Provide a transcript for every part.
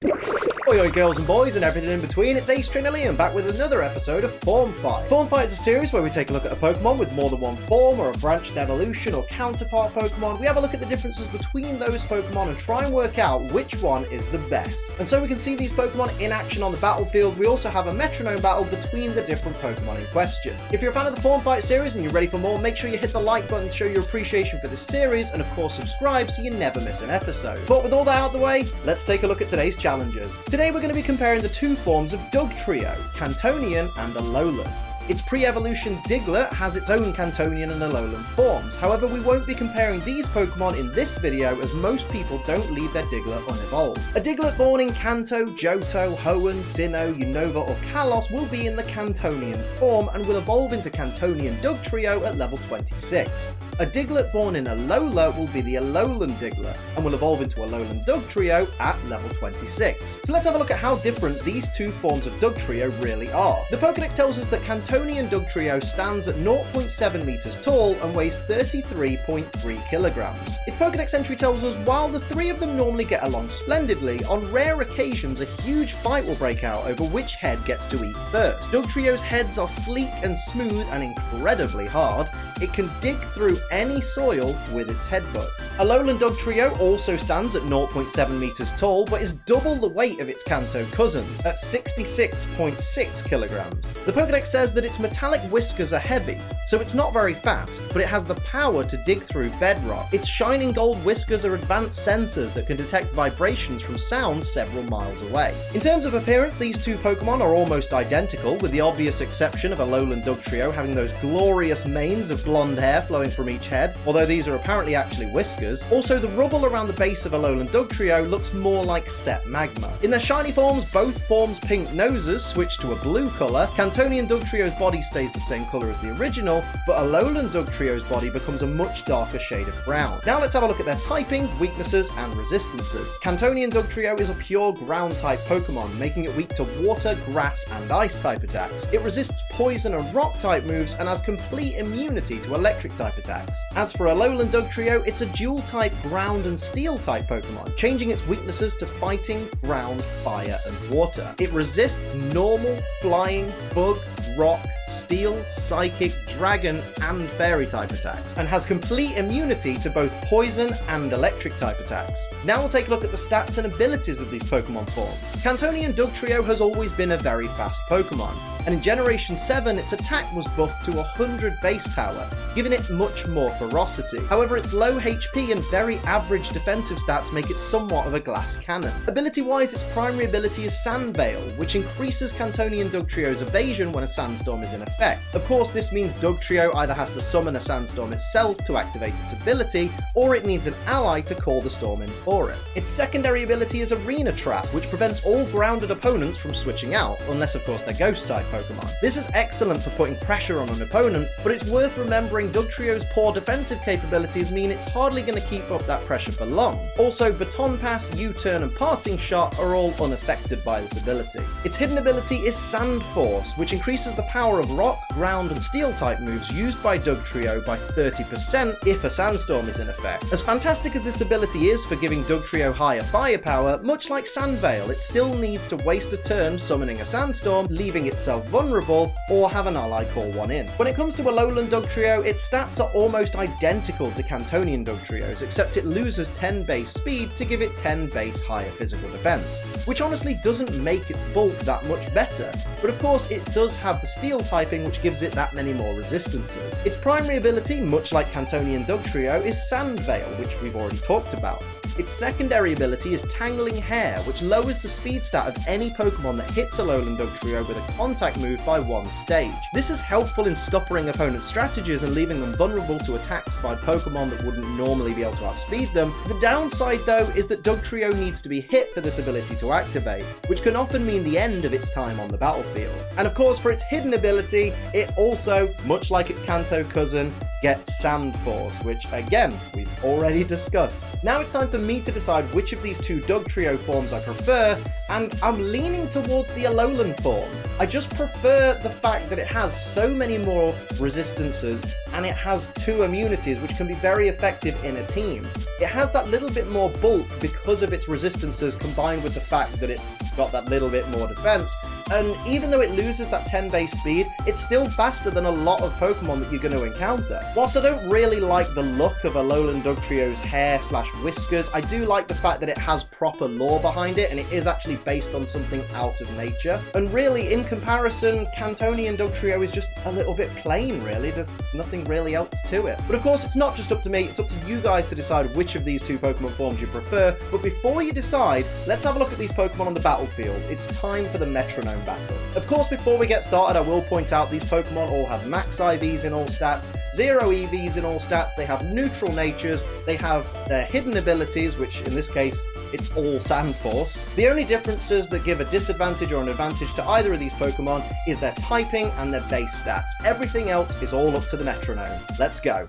Oi girls and boys and everything in between, it's Ace Trainer Liam back with another episode of Form Fight. Form Fight is a series where we take a look at a Pokemon with more than one form or a branched evolution or counterpart Pokemon. We have a look at the differences between those Pokemon and try and work out which one is the best. And so we can see these Pokemon in action on the battlefield. We also have a Metronome battle between the different Pokemon in question. If you're a fan of the Form Fight series and you're ready for more, make sure you hit the like button to show your appreciation for this series, and of course subscribe so you never miss an episode. But with all that out of the way, let's take a look at today's challenges. Today we're going to be comparing the two forms of Dugtrio, Kantonian and Alolan. Its pre-evolution Diglett has its own Kantonian and Alolan forms. However, we won't be comparing these Pokemon in this video as most people don't leave their Diglett unevolved. A Diglett born in Kanto, Johto, Hoenn, Sinnoh, Unova or Kalos will be in the Kantonian form and will evolve into Kantonian Dugtrio at level 26. A Diglett born in Alola will be the Alolan Diglett and will evolve into Alolan Dugtrio at level 26. So let's have a look at how different these two forms of Dugtrio really are. The Pokédex tells us that Kantonian Dugtrio stands at 0.7 meters tall and weighs 33.3 kilograms. Its Pokédex entry tells us while the three of them normally get along splendidly, on rare occasions a huge fight will break out over which head gets to eat first. Dugtrio's heads are sleek and smooth and incredibly hard. It can dig through any soil with its headbutts. Alolan Dugtrio also stands at 0.7 meters tall, but is double the weight of its Kanto cousins, at 66.6 kilograms. The Pokédex says that its metallic whiskers are heavy, so it's not very fast, but it has the power to dig through bedrock. Its shining gold whiskers are advanced sensors that can detect vibrations from sounds several miles away. In terms of appearance, these two Pokemon are almost identical, with the obvious exception of Alolan Dugtrio having those glorious manes of blonde hair flowing from each head, although these are apparently actually whiskers. Also, the rubble around the base of Alolan Dugtrio looks more like set magma. In their shiny forms, both forms' pink noses switch to a blue colour. Kantonian Dugtrio's body stays the same colour as the original, but Alolan Dugtrio's body becomes a much darker shade of brown. Now let's have a look at their typing, weaknesses and resistances. Kantonian Dugtrio is a pure ground type Pokemon, making it weak to water, grass and ice type attacks. It resists poison and rock type moves and has complete immunity to electric type attacks. As for Alolan Dugtrio, it's a dual type ground and steel type Pokemon, changing its weaknesses to fighting, ground, fire and water. It resists normal, flying, bug, rock, steel, psychic, dragon and fairy type attacks, and has complete immunity to both poison and electric type attacks. Now we'll take a look at the stats and abilities of these Pokemon forms. Kantonian Dugtrio has always been a very fast Pokemon, and in Generation 7 its attack was buffed to 100 base power, giving it much more ferocity. However, its low HP and very average defensive stats make it somewhat of a glass cannon. Ability-wise, its primary ability is Sand Veil, which increases Kantonian Dugtrio's evasion when a sandstorm is in effect. Of course, this means Dugtrio either has to summon a sandstorm itself to activate its ability, or it needs an ally to call the storm in for it. Its secondary ability is Arena Trap, which prevents all grounded opponents from switching out, unless of course they're ghost type Pokemon. This is excellent for putting pressure on an opponent, but it's worth remembering Dugtrio's poor defensive capabilities mean it's hardly going to keep up that pressure for long. Also, Baton Pass, U-Turn and Parting Shot are all unaffected by this ability. Its hidden ability is Sand Force, which increases the power of rock, ground and steel type moves used by Dugtrio by 30% if a sandstorm is in effect. As fantastic as this ability is for giving Dugtrio higher firepower, much like Sand Veil, it still needs to waste a turn summoning a sandstorm, leaving itself vulnerable, or have an ally call one in. When it comes to Alolan Dugtrio, its stats are almost identical to Kantonian Dugtrio's, except it loses 10 base speed to give it 10 base higher physical defense, which honestly doesn't make its bulk that much better, but of course it does have the steel typing which gives it that many more resistances. Its primary ability, much like Kantonian Dugtrio, is Sand Veil, which we've already talked about. Its secondary ability is Tangling Hair, which lowers the speed stat of any Pokemon that hits Alolan Dugtrio with a contact move by one stage. This is helpful in scuppering opponents' strategies and leaving them vulnerable to attacks by Pokemon that wouldn't normally be able to outspeed them. The downside though is that Dugtrio needs to be hit for this ability to activate, which can often mean the end of its time on the battlefield. And of course for its hidden ability, it also, much like its Kanto cousin, gets Sand Force, which again, we've already discussed. Now it's time for me to decide which of these two Dugtrio forms I prefer, and I'm leaning towards the Alolan form. I just prefer the fact that it has so many more resistances, and it has 2 immunities, which can be very effective in a team. It has that little bit more bulk because of its resistances, combined with the fact that it's got that little bit more defense, and even though it loses that 10 base speed, it's still faster than a lot of Pokemon that you're going to encounter. Whilst I don't really like the look of Alolan Dugtrio's hair/whiskers, I do like the fact that it has proper lore behind it, and it is actually based on something out of nature. And really, in comparison, Kantonian Dugtrio is just a little bit plain, really. There's nothing really else to it. But of course, it's not just up to me, it's up to you guys to decide which of these two Pokemon forms you prefer. But before you decide, let's have a look at these Pokemon on the battlefield. It's time for the Metronome battle. Of course, before we get started, I will point out these Pokemon all have max IVs in all stats, 0 EVs in all stats, they have neutral natures, they have their hidden abilities, which in this case, it's all Sand Force. The only differences that give a disadvantage or an advantage to either of these Pokemon is their typing and their base stats. Everything else is all up to the Metronome. Let's go.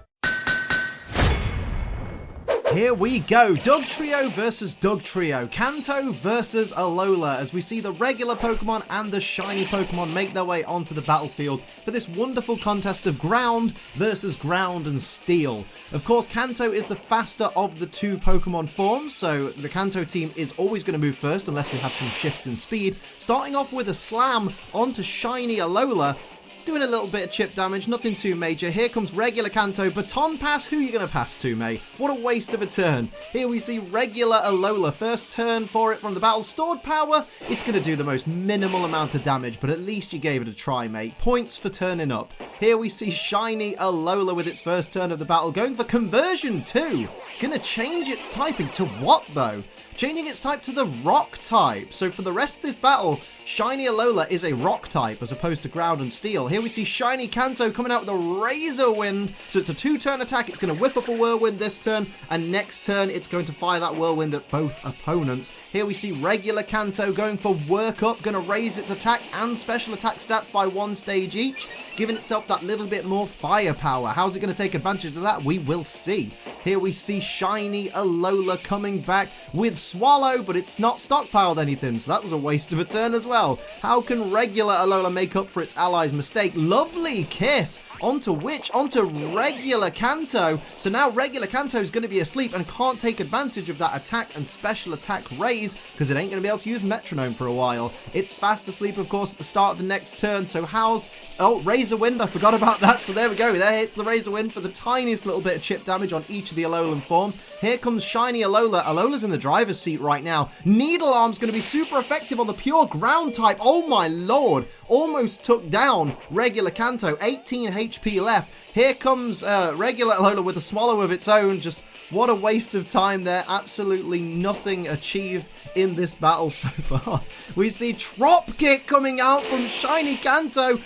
Here we go, Dugtrio versus Dugtrio, Kanto versus Alola, as we see the regular Pokemon and the shiny Pokemon make their way onto the battlefield for this wonderful contest of ground versus ground and steel. Of course, Kanto is the faster of the 2 Pokemon forms, so the Kanto team is always going to move first unless we have some shifts in speed, starting off with a slam onto shiny Alola, doing a little bit of chip damage, nothing too major. Here comes regular Kanto, baton pass, who are you going to pass to, mate? What a waste of a turn. Here we see regular Alola, first turn for it from the battle, stored power, it's going to do the most minimal amount of damage, but at least you gave it a try, mate. Points for turning up. Here we see shiny Alola with its first turn of the battle, going for conversion too. Gonna change its typing to what though? Changing its type to the rock type. So for the rest of this battle, shiny Alola is a rock type as opposed to ground and steel. Here we see shiny Kanto coming out with a Razor Wind. So it's a 2-turn attack. It's going to whip up a Whirlwind this turn, and next turn it's going to fire that Whirlwind at both opponents. Here we see regular Kanto going for Work Up, going to raise its attack and special attack stats by 1 stage each, giving itself that little bit more firepower. How's it going to take advantage of that? We will see. Here we see shiny Alola coming back with Swallow, but it's not stockpiled anything, so that was a waste of a turn as well. How can regular Alola make up for its ally's mistake? Lovely Kiss! Onto which? Onto regular Kanto. So now regular Kanto is going to be asleep and can't take advantage of that attack and special attack raise because it ain't going to be able to use Metronome for a while. It's fast asleep, of course, at the start of the next turn. So how's... Oh, Razor Wind, I forgot about that. So there we go. There hits the Razor Wind for the tiniest little bit of chip damage on each of the Alolan forms. Here comes shiny Alola. Alola's in the driver's seat right now. Needle Arm's going to be super effective on the pure ground type. Oh my lord. Almost took down regular Kanto. 18 HP left. Here comes regular Alola with a Swallow of its own. Just what a waste of time there. Absolutely nothing achieved in this battle so far. We see Trop Kick coming out from shiny Kanto.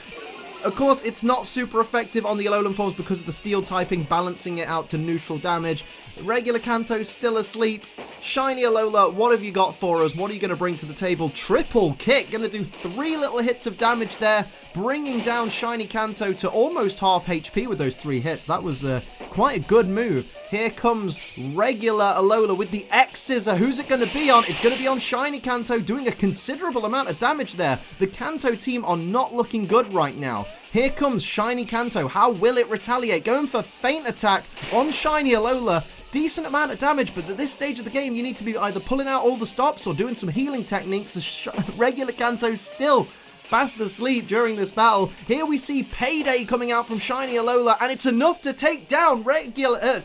Of course, it's not super effective on the Alolan forms because of the steel typing, balancing it out to neutral damage. Regular Kanto's still asleep. Shiny Alola, what have you got for us? What are you going to bring to the table? Triple Kick, going to do 3 little hits of damage there, bringing down shiny Kanto to almost half HP with those 3 hits. That was quite a good move. Here comes regular Alola with the X-Scissor. Who's it going to be on? It's going to be on shiny Kanto, doing a considerable amount of damage there. The Kanto team are not looking good right now. Here comes shiny Kanto. How will it retaliate? Going for Feint Attack on shiny Alola. Decent amount of damage, but at this stage of the game, you need to be either pulling out all the stops or doing some healing techniques. Regular Kanto's still fast asleep during this battle. Here we see Payday coming out from shiny Alola, and it's enough to take down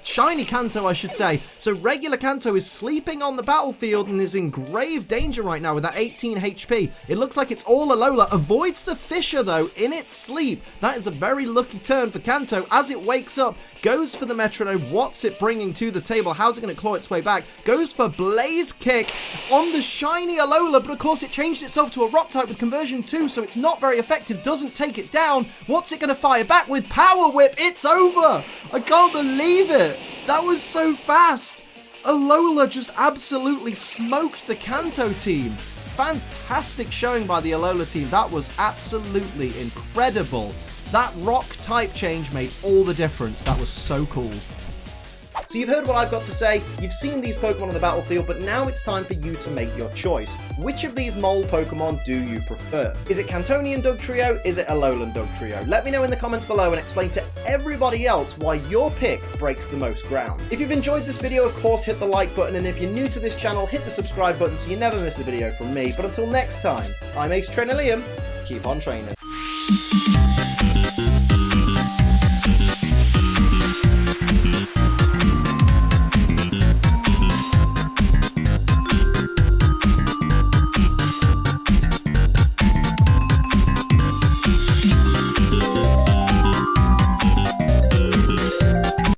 shiny Kanto, I should say. So regular Kanto is sleeping on the battlefield and is in grave danger right now with that 18 HP. It looks like it's all Alola. Avoids the Fissure, though, in its sleep. That is a very lucky turn for Kanto. As it wakes up, goes for the Metronome. What's it bringing to the table? How's it going to claw its way back? Goes for Blaze Kick on the shiny Alola, but of course it changed itself to a Rock type with conversion 2, so it's not very effective, doesn't take it down. What's it going to fire back with? Power Whip. It's over. I can't believe it. That was so fast. Alola just absolutely smoked the Kanto team. Fantastic showing by the Alola team. That was absolutely incredible. That rock type change made all the difference. That was so cool. So you've heard what I've got to say, you've seen these Pokemon on the battlefield, but now it's time for you to make your choice. Which of these mole Pokemon do you prefer? Is it Kantonian Dugtrio? Is it Alolan Dugtrio? Let me know in the comments below and explain to everybody else why your pick breaks the most ground. If you've enjoyed this video, of course hit the like button, and if you're new to this channel, hit the subscribe button so you never miss a video from me. But until next time, I'm Ace Trainer Liam, keep on training.